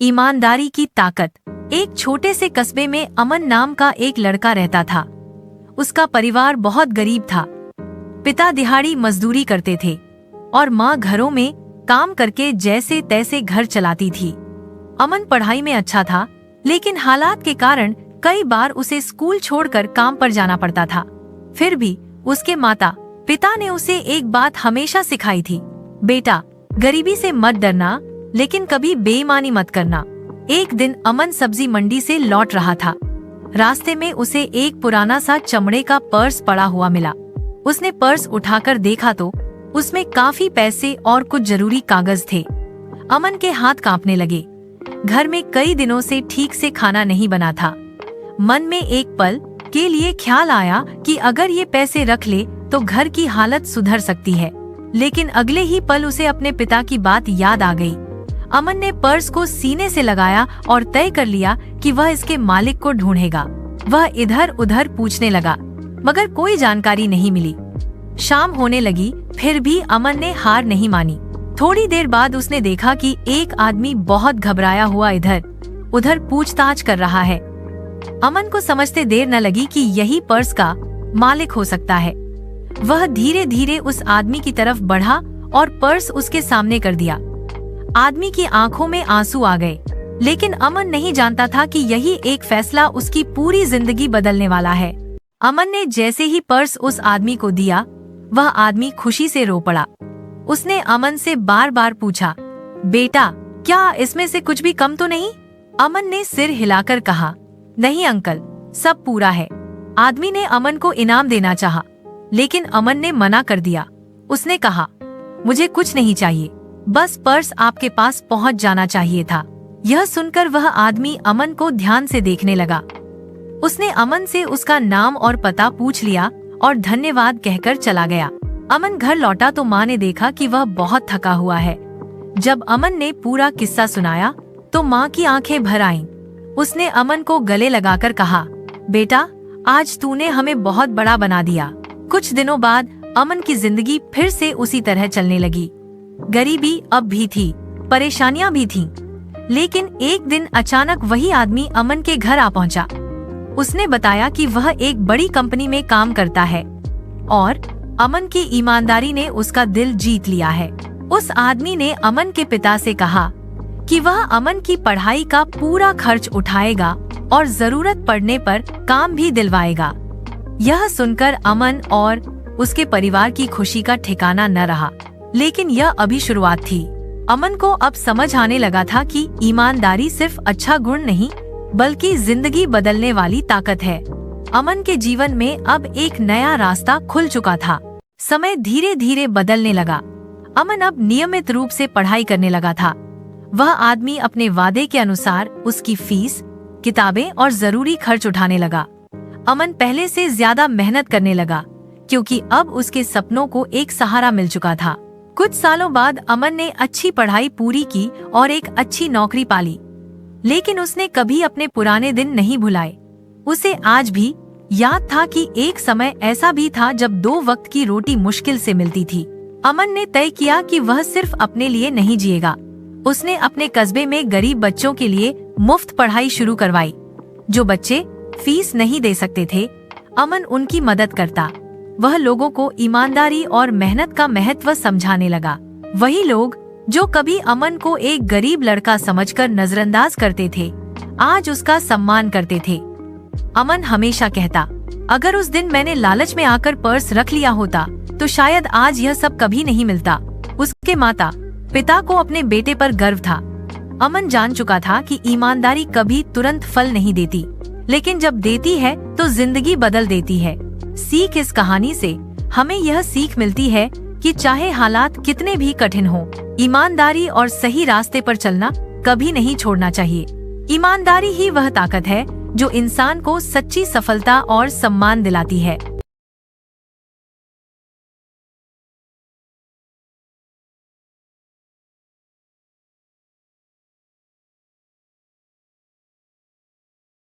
ईमानदारी की ताकत। एक छोटे से कस्बे में अमन नाम का एक लड़का रहता था। उसका परिवार बहुत गरीब था। पिता दिहाड़ी मजदूरी करते थे और माँ घरों में काम करके जैसे तैसे घर चलाती थी। अमन पढ़ाई में अच्छा था, लेकिन हालात के कारण कई बार उसे स्कूल छोड़कर काम पर जाना पड़ता था। फिर भी उसके माता पिता ने उसे एक बात हमेशा सिखाई थी, बेटा गरीबी से मत डरना, लेकिन कभी बेईमानी मत करना। एक दिन अमन सब्जी मंडी से लौट रहा था। रास्ते में उसे एक पुराना सा चमड़े का पर्स पड़ा हुआ मिला। उसने पर्स उठाकर देखा तो उसमें काफी पैसे और कुछ जरूरी कागज थे। अमन के हाथ कांपने लगे। घर में कई दिनों से ठीक से खाना नहीं बना था। मन में एक पल के लिए ख्याल आया कि अगर ये पैसे रख ले तो घर की हालत सुधर सकती है, लेकिन अगले ही पल उसे अपने पिता की बात याद आ गई। अमन ने पर्स को सीने से लगाया और तय कर लिया कि वह इसके मालिक को ढूंढेगा। वह इधर उधर पूछने लगा, मगर कोई जानकारी नहीं मिली। शाम होने लगी, फिर भी अमन ने हार नहीं मानी। थोड़ी देर बाद उसने देखा कि एक आदमी बहुत घबराया हुआ इधर उधर पूछताछ कर रहा है। अमन को समझते देर न लगी कि यही पर्स का मालिक हो सकता है। वह धीरे धीरे उस आदमी की तरफ बढ़ा और पर्स उसके सामने कर दिया। आदमी की आंखों में आंसू आ गए, लेकिन अमन नहीं जानता था कि यही एक फैसला उसकी पूरी जिंदगी बदलने वाला है। अमन ने जैसे ही पर्स उस आदमी को दिया, वह आदमी खुशी से रो पड़ा। उसने अमन से बार बार पूछा, बेटा क्या इसमें से कुछ भी कम तो नहीं? अमन ने सिर हिलाकर कहा, नहीं अंकल, सब पूरा है। आदमी ने अमन को इनाम देना चाहा, लेकिन अमन ने मना कर दिया। उसने कहा, मुझे कुछ नहीं चाहिए, बस पर्स आपके पास पहुंच जाना चाहिए था। यह सुनकर वह आदमी अमन को ध्यान से देखने लगा। उसने अमन से उसका नाम और पता पूछ लिया और धन्यवाद कहकर चला गया। अमन घर लौटा तो माँ ने देखा कि वह बहुत थका हुआ है। जब अमन ने पूरा किस्सा सुनाया तो माँ की आंखें भर आईं। उसने अमन को गले लगाकर कहा, बेटा आज तूने हमें बहुत बड़ा बना दिया। कुछ दिनों बाद अमन की जिंदगी फिर से उसी तरह चलने लगी। गरीबी अब भी थी, परेशानियां भी थीं, लेकिन एक दिन अचानक वही आदमी अमन के घर आ पहुंचा। उसने बताया कि वह एक बड़ी कंपनी में काम करता है और अमन की ईमानदारी ने उसका दिल जीत लिया है। उस आदमी ने अमन के पिता से कहा कि वह अमन की पढ़ाई का पूरा खर्च उठाएगा और जरूरत पड़ने पर काम भी दिलवाएगा। यह सुनकर अमन और उसके परिवार की खुशी का ठिकाना न रहा, लेकिन यह अभी शुरुआत थी। अमन को अब समझ आने लगा था कि ईमानदारी सिर्फ अच्छा गुण नहीं, बल्कि जिंदगी बदलने वाली ताकत है। अमन के जीवन में अब एक नया रास्ता खुल चुका था। समय धीरे धीरे बदलने लगा। अमन अब नियमित रूप से पढ़ाई करने लगा था। वह आदमी अपने वादे के अनुसार उसकी फीस, किताबें और जरूरी खर्च उठाने लगा। अमन पहले से ज्यादा मेहनत करने लगा, क्योंकि अब उसके सपनों को एक सहारा मिल चुका था। कुछ सालों बाद अमन ने अच्छी पढ़ाई पूरी की और एक अच्छी नौकरी पाली, लेकिन उसने कभी अपने पुराने दिन नहीं भुलाए। उसे आज भी याद था कि एक समय ऐसा भी था जब 2 वक्त की रोटी मुश्किल से मिलती थी। अमन ने तय किया कि वह सिर्फ अपने लिए नहीं जिएगा। उसने अपने कस्बे में गरीब बच्चों के लिए मुफ्त पढ़ाई शुरू करवाई। जो बच्चे फीस नहीं दे सकते थे, अमन उनकी मदद करता। वह लोगों को ईमानदारी और मेहनत का महत्व समझाने लगा। वही लोग जो कभी अमन को एक गरीब लड़का समझकर नजरअंदाज करते थे, आज उसका सम्मान करते थे। अमन हमेशा कहता, अगर उस दिन मैंने लालच में आकर पर्स रख लिया होता तो शायद आज यह सब कभी नहीं मिलता। उसके माता पिता को अपने बेटे पर गर्व था। अमन जान चुका था कि ईमानदारी कभी तुरंत फल नहीं देती, लेकिन जब देती है तो जिंदगी बदल देती है। सीख इस कहानी से हमें यह सीख मिलती है कि चाहे हालात कितने भी कठिन हों, ईमानदारी और सही रास्ते पर चलना कभी नहीं छोड़ना चाहिए। ईमानदारी ही वह ताकत है जो इंसान को सच्ची सफलता और सम्मान दिलाती है।